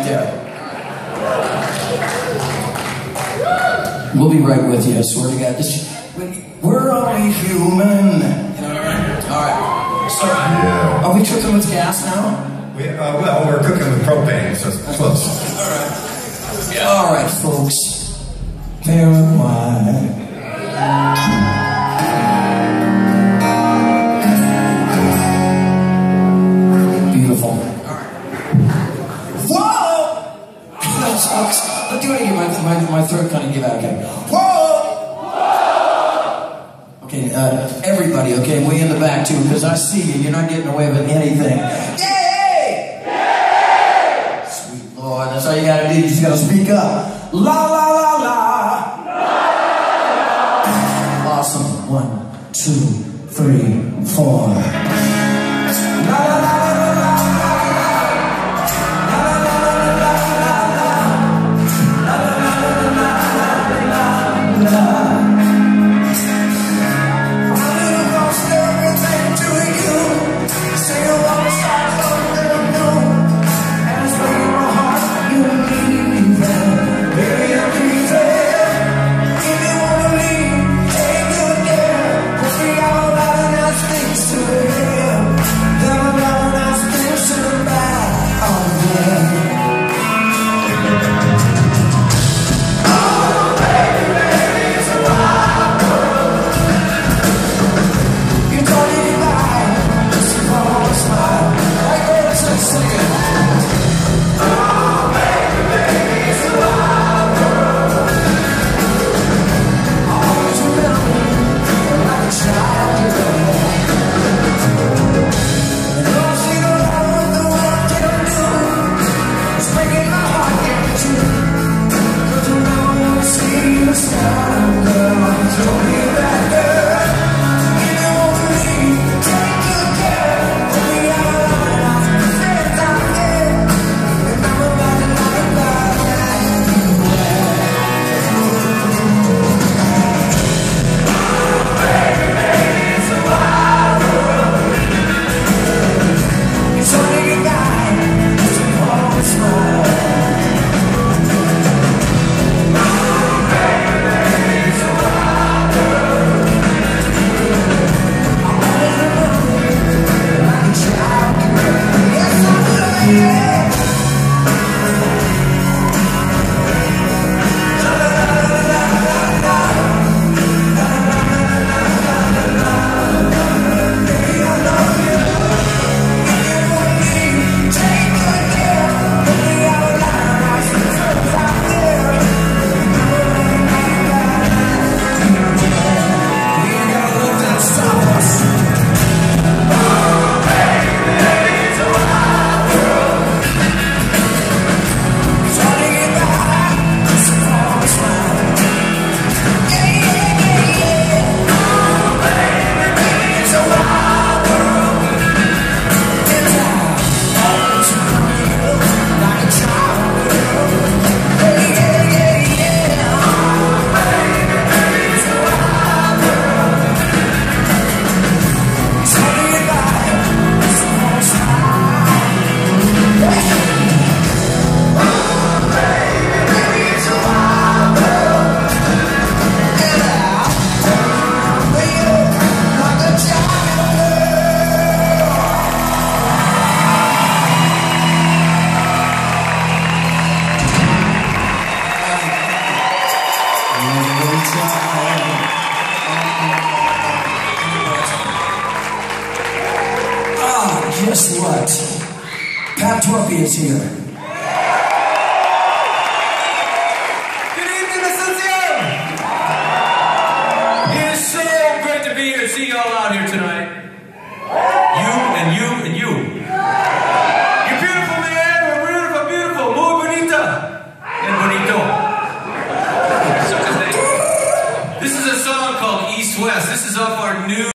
there. We'll be right with you, I swear to God. We're only human. You know what I mean? All right. So, yeah. Are we cooking with gas now? Well, we're cooking with propane, so it's close. All right. Yeah. All right, folks. Bear in mind. Beautiful. All right. Whoa! I'll do it again. My throat kind of give out. Okay. Whoa! Okay, everybody, okay, way in the back too, because I see you. You're not getting away with anything. Yay! Yay! Sweet Lord, that's all you gotta do. You just gotta speak up. La la la la. Awesome. 1, 2, 3, 4. La la la la la. Guess what? Pat Torpey is here. Good evening, Asuncion! It is so great to be here to see you all out here tonight.